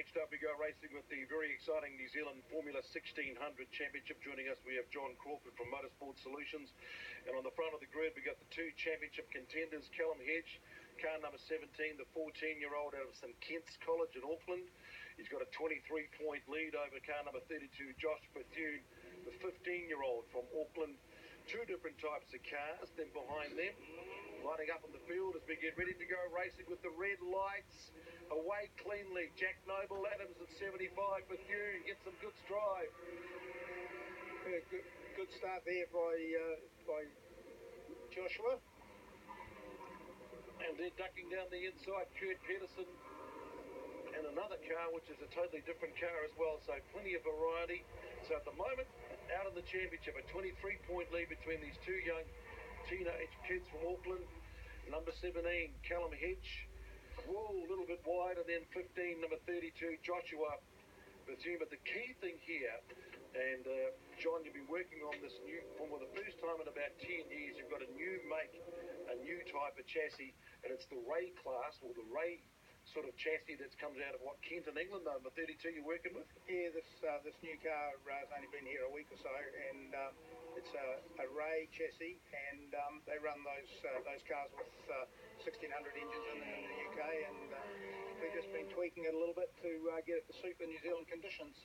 Next up, we go racing with the very exciting New Zealand Formula 1600 Championship. Joining us, we have John Crawford from Motorsport Solutions. And on the front of the grid, we got the two championship contenders, Callum Hedge, car number 17, the 14-year-old out of St Kitts College in Auckland. He's got a 23-point lead over car number 32, Josh Bethune, the 15-year-old from Auckland. Two different types of cars. Then behind them, lining up in the field as we get ready to go racing with the red lights. Away cleanly, Jack Noble, Adams at 75, Bethune gets some good stride. Yeah, good start there by Joshua. And then ducking down the inside, Kurt Pedersen. And another car, which is a totally different car as well, so plenty of variety. So at the moment, out of the championship, a 23-point lead between these two young teenage kids from Auckland. Number 17, Callum Hedge. Whoa, a little bit wide, and then 15, number 32, Joshua Bethune. But the key thing here, and John, you've been working on this new, for the first time in about 10 years, you've got a new make, a new type of chassis, and it's the Ray class, or the Ray sort of chassis that comes out of Kent in England, number 32 you're working with? Yeah, this new car has only been here a week or so, and it's a Ray chassis, and they run those cars with 1600 engines in the UK, and we've just been tweaking it a little bit to get it to suit the New Zealand conditions.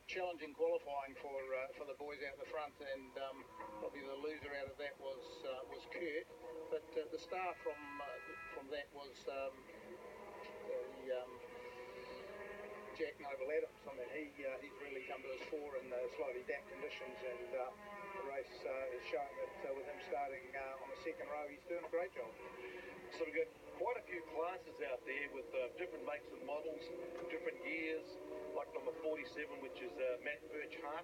Challenging qualifying for the boys out the front, and probably the loser out of that was Kurt, but the star from that was Jack Noble Adams. I mean, he's really come to his fore in the slightly damp conditions, and the race is showing that with him starting on the second row, he's doing a great job. So we've got quite a few classes out there with different makes and models, different years, like number 47, which is Matt Birch-Hart.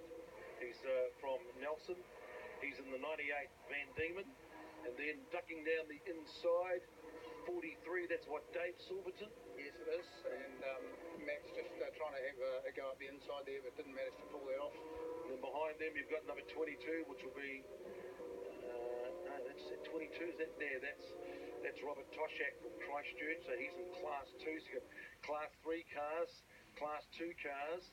He's from Nelson. He's in the 98 Van Diemen. And then ducking down the inside, 43, that's what, Dave Silverton? Yes, it is. And Matt's just trying to have a go at the inside there, but didn't manage to pull that off. And then behind them, you've got number 22, which will be, no, that's 22, is that there? That's Robert Toshak from Christchurch, so he's in Class 2. So you've got Class 3 cars, Class 2 cars,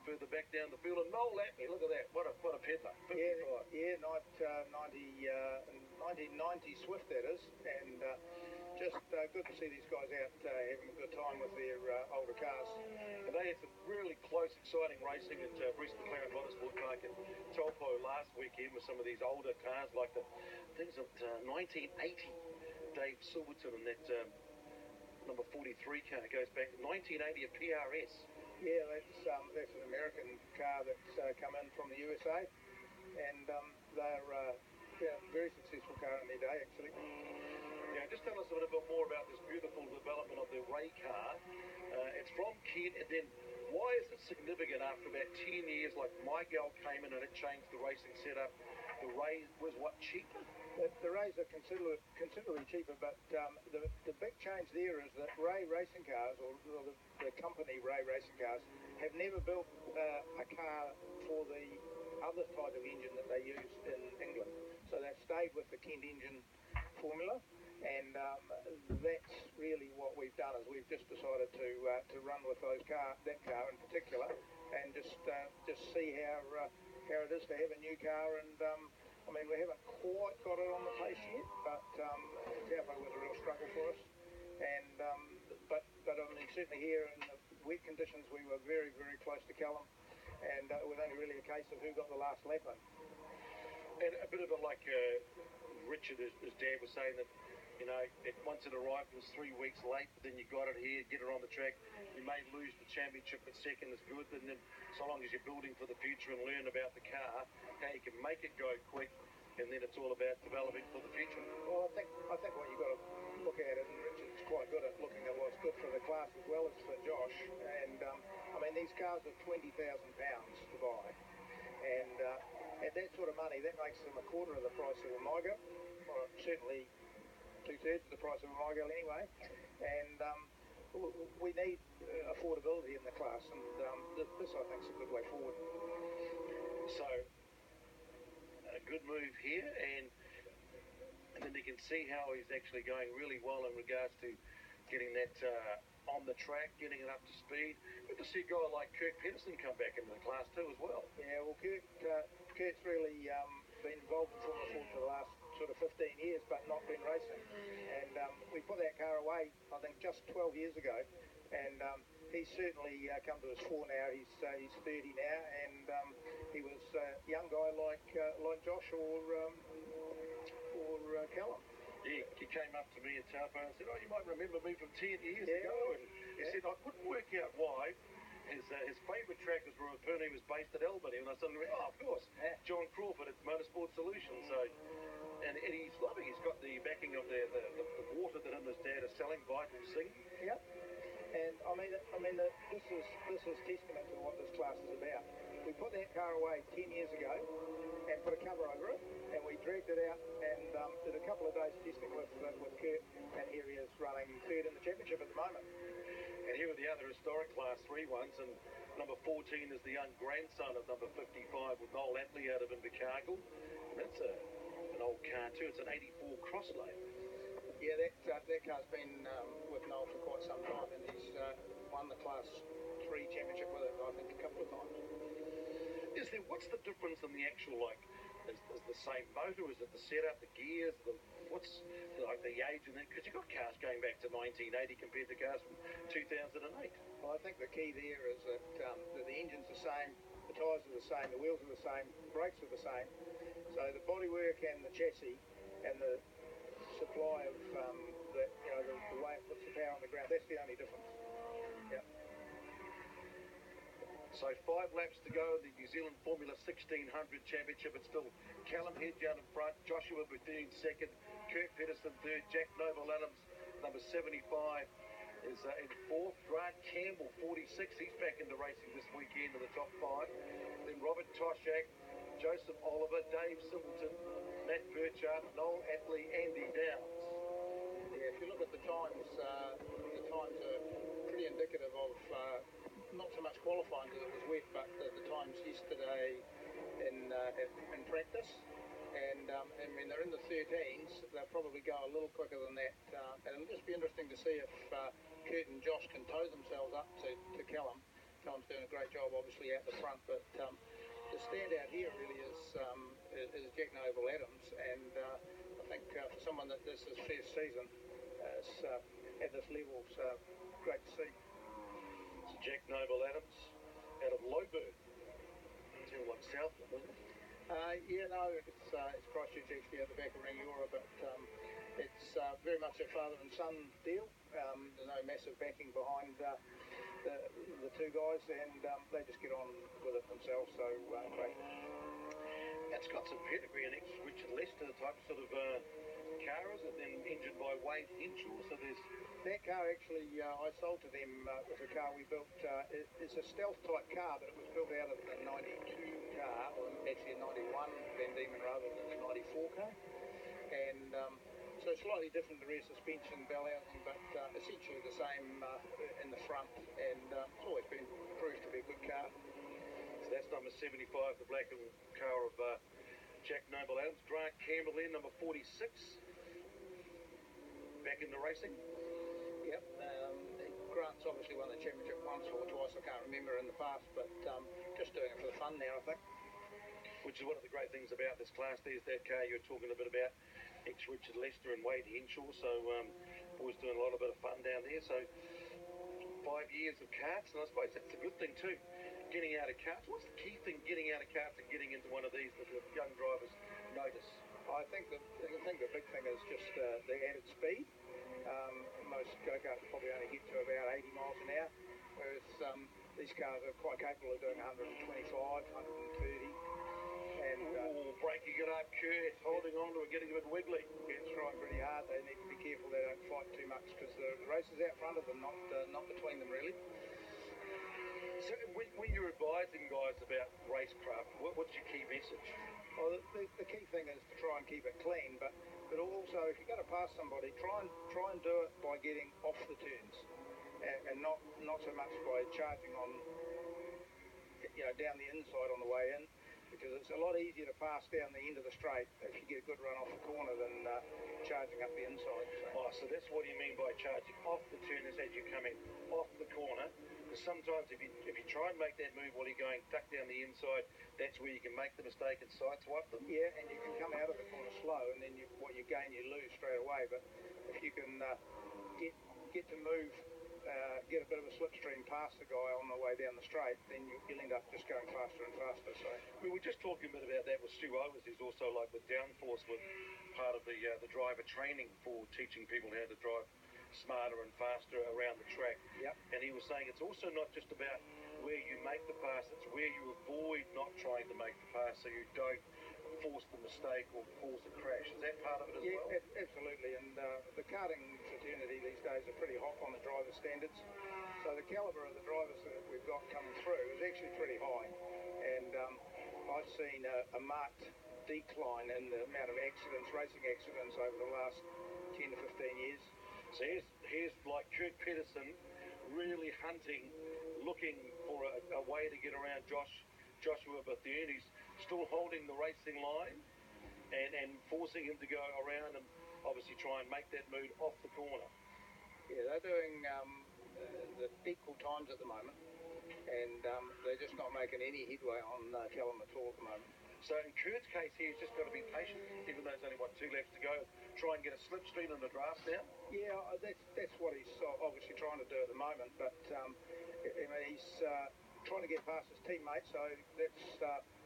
further back down the field. And Noel Latley, look at that, what a peddler, 55. Yeah, 1990 Swift that is, and just good to see these guys out having a good time with their older cars. And they had some really close, exciting racing at Bruce McLaren Motorsport Park in Taupo last weekend with some of these older cars, like the things of 1980. Dave Silverton and that number 43 car goes back 1980, a PRS. Yeah, that's an American car that's come in from the USA, and they're a very successful car in their day, actually. Yeah, just tell us a little bit more about this beautiful development of the Ray car. It's from Kent, and then why is it significant after about 10 years, like Miguel came in and it changed the racing setup? The Ray was what, cheaper? The Rays are considerably cheaper, but the big change there is that Ray racing cars, or the company Ray racing cars, have never built a car for the other type of engine that they use in England. So they've stayed with the Kent engine formula, and that's really what we've done. Is we've just decided to run with that car in particular, and just see how it is to have a new car. And I mean, we haven't quite got it on the pace yet, but Taupo was a real struggle for us. And but I mean, certainly here in the wet conditions, we were very, very close to Callum, and it was only really a case of who got the last lap in. And a bit of it like Richard, his dad, was saying that, you know, once it arrived, it was 3 weeks late, but then you got it here, get it on the track. You may lose the championship, but second is good. And then so long as you're building for the future and learn about the car, how you can make it go quick, and then it's all about developing for the future. Well, I think what you've got to look at, and Richard's quite good at looking at what's good for the class as well as for Josh. And I mean, these cars are £20,000 to buy, and at that sort of money, that makes them a quarter of the price of a Miguel, or certainly 2/3 of the price of a Miguel anyway. And we need affordability in the class, and this I think is a good way forward. So a good move here, and then you can see how he's actually going really well in regards to getting that on the track, getting it up to speed. Good to see a guy like Kirk Pedersen come back into the Class 2 as well. Yeah, well, Kurt's really been involved in Formula Ford for the last sort of 15 years, but not been racing. And we put that car away, I think, just 12 years ago. And he's certainly come to his fore now. He's 30 now, and he was a young guy like Josh or Callum. He came up to me in Taupo and said, "Oh, you might remember me from 10 years ago." And he said, "I couldn't work out why his favourite track was when he was based at Albany." And I suddenly went, "Oh, of course, John Crawford at Motorsport Solutions." So, and he's loving. He's got the backing of the water that him and his dad are selling, Vital Sing. Yep. And I mean, this is testament to what this class is about. We put that car away 10 years ago and put a cover over it, and we dragged it out and did a couple of days testing with Kurt, and here he is running third in the championship at the moment. And here are the other historic Class 3 ones, and number 14 is the young grandson of number 55 with Noel Atley out of Invercargill. And that's an old car too. It's an 84 Crosslane. Yeah, that car's been with Noel for quite some time, and he's won the Class 3 championship with it, I think, a couple of times. What's the difference in the actual, like, is the same motor? Is it the setup, the gears, what's like the age? And because you've got cars going back to 1980 compared to cars from 2008. Well, I think the key there is that the engine's the same, the tyres are the same, the wheels are the same, brakes are the same. So the bodywork and the chassis and the supply of the way it puts the power on the ground, that's the only difference. Yeah. So 5 laps to go in the New Zealand Formula 1600 Championship. It's still Callum Hedgehound in front, Joshua Bethune second, Kirk Pedersen third, Jack Noble-Adams, number 75, is in fourth. Grant Campbell, 46, he's back into racing this weekend in the top 5. Then Robert Toshak, Joseph Oliver, Dave Simpleton, Matt Burchard, Noel Atley, Andy Downs. Yeah, if you look at the times are pretty indicative of not so much qualifying because it was wet, but the times yesterday in practice. And when they're in the 13s, they'll probably go a little quicker than that. And it'll just be interesting to see if Kurt and Josh can tow themselves up to Callum. Callum's doing a great job, obviously, out the front, but the standout here really is Jack Noble-Adams. And I think for someone that this is first season at this level, it's great to see. Jack Noble-Adams out of Loburn. It's like Southland, isn't it? Yeah, no, it's Christchurch actually at the back of Rangiora, but it's very much a father and son deal. There's no massive backing behind the two guys, and they just get on with it themselves, so great. That's got some pedigree in it. Richard Lester type sort of car, is it? Then engined by Wade Henshaw, so there's... That car actually, I sold to them was a car we built. It's a stealth type car, but it was built out of the 92 car, or actually a 91 Van Diemen rather than a 94 car. And so slightly different rear suspension, bell housing, but essentially the same in the front. And it's always been proved to be a good car. So that's number 75, the black and car of Jack Noble-Adams. Grant Campbell in, number 46. Back into racing. Yep. Grant's obviously won the championship once or twice, I can't remember in the past, but just doing it for the fun now, I think. Which is one of the great things about this class. There's that car you're talking a bit about, ex-Richard Lester and Wade Henshaw, so boys doing a lot of bit of fun down there. So 5 years of karts, and I suppose that's a good thing too, getting out of karts. What's the key thing getting out of karts and getting into one of these that the young drivers notice? I think the big thing is just the added speed. Most go-karts probably only get to about 80 miles an hour, whereas these cars are quite capable of doing 125, 130. And breaking it up, Kurt, holding on to it, getting a bit wiggly. It's trying pretty hard. They need to be careful they don't fight too much because the race is out front of them, not between them really. So when you're advising guys about racecraft, what's your key message? Well, the key thing is to try and keep it clean, but also if you're going to pass somebody, try and do it by getting off the turns, and not so much by charging on, down the inside on the way in. because it's a lot easier to pass down the end of the straight if you get a good run off the corner than charging up the inside. So that's what you mean by charging off the turners as you're coming off the corner. Because sometimes if you try and make that move while you're going tuck down the inside, that's where you can make the mistake and sideswipe them. Yeah, and you can come out of the corner slow, and then what you gain, you lose straight away. But if you can get to move, get a bit of a slipstream past the guy on the way down the straight, then you'll end up just going faster and faster. So we were just talking a bit about that with Stu Owens. He's also like with downforce, with part of the driver training for teaching people how to drive smarter and faster around the track. Yep. And he was saying it's also not just about where you make the pass, it's where you avoid not trying to make the pass so you don't force the mistake or cause a crash. Is that part of it as well? Yeah, absolutely. And the karting fraternity these days are pretty hot on the driver standards. So the calibre of the drivers that we've got coming through is actually pretty high. And I've seen a marked decline in the amount of accidents, racing accidents over the last 10 to 15 years. So here's like Kurt Pedersen really hunting, looking for a way to get around Joshua Bethune. He's still holding the racing line and forcing him to go around and obviously try and make that move off the corner. Yeah, they're doing the equal times at the moment, and they're just not making any headway on Callum at all at the moment. So in Kurt's case here, he's just got to be patient, even though there's only, 2 laps to go, try and get a slipstream in the draft now. Yeah, that's what he's obviously trying to do at the moment, but he's trying to get past his teammates, so that's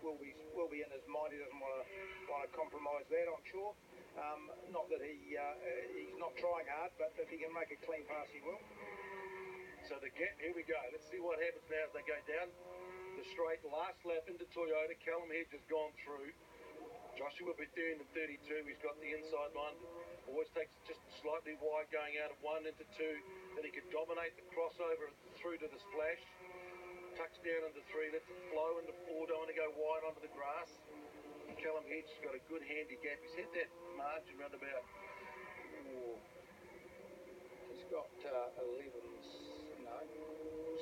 will be in his mind. He doesn't want to compromise that, I'm sure. Not that he's not trying hard, but if he can make a clean pass, he will. So here we go. Let's see what happens now as they go down the straight. Last lap into Toyota. Callum Hedge has gone through. Joshua Bethune in 32. He's got the inside line. Always takes just slightly wide going out of 1 into 2. Then he can dominate the crossover through to the splash. Tucks down into 3. Lets it flow into 4. Don't want to go wide onto the grass. Callum Hedge has got a good handy gap. He's hit that margin round about. He's got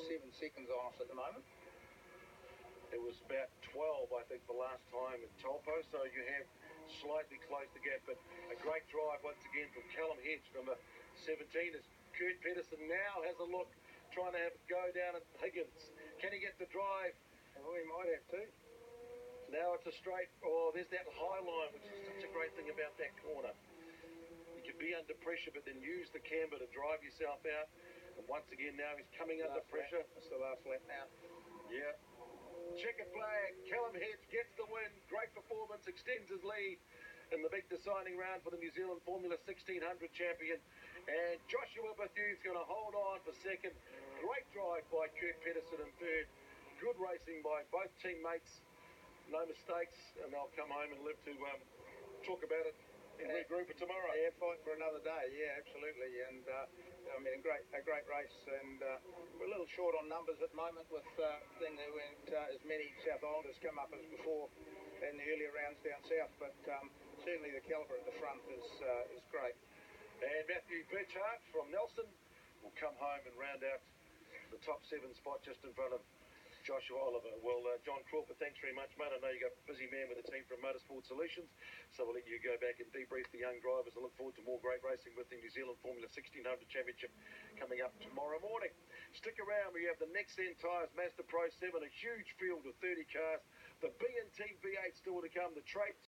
7 seconds on us at the moment. It was about 12, I think, the last time at Taupo, so you have slightly closed the gap, but a great drive once again from Callum Hedge, number 17, as Kurt Pedersen now has a look, trying to have it go down at Higgins. Can he get the drive? Well, he might have to. Now it's a straight, there's that high line, which is such a great thing about that corner. You can be under pressure, but then use the camber to drive yourself out. And once again, now he's coming under pressure. That's the last lap now. Yeah. Checker flag. Callum Hedge gets the win. Great performance. Extends his lead in the big deciding round for the New Zealand Formula 1600 champion. And Joshua Bethune's going to hold on for second. Great drive by Kurt Pedersen in third. Good racing by both teammates. No mistakes. And they'll come home and live to talk about it and regroup it tomorrow. Yeah, fight for another day. Yeah, absolutely. And a great race. And we're a little short on numbers at the moment with thing there weren't as many South Islanders come up as before in the earlier rounds down south. But certainly the calibre at the front is great. And Matthew Birchart from Nelson will come home and round out the top 7 spot just in front of Joshua Oliver. Well, John Crawford, thanks very much, mate. I know you got a busy man with the team from Motorsport Solutions, so we'll let you go back and debrief the young drivers. I look forward to more great racing with the New Zealand Formula 1600 Championship coming up tomorrow morning. Stick around. We have the Next End Tyres Mazda Pro 7, a huge field of 30 cars. The B&T V8 still to come. The Traits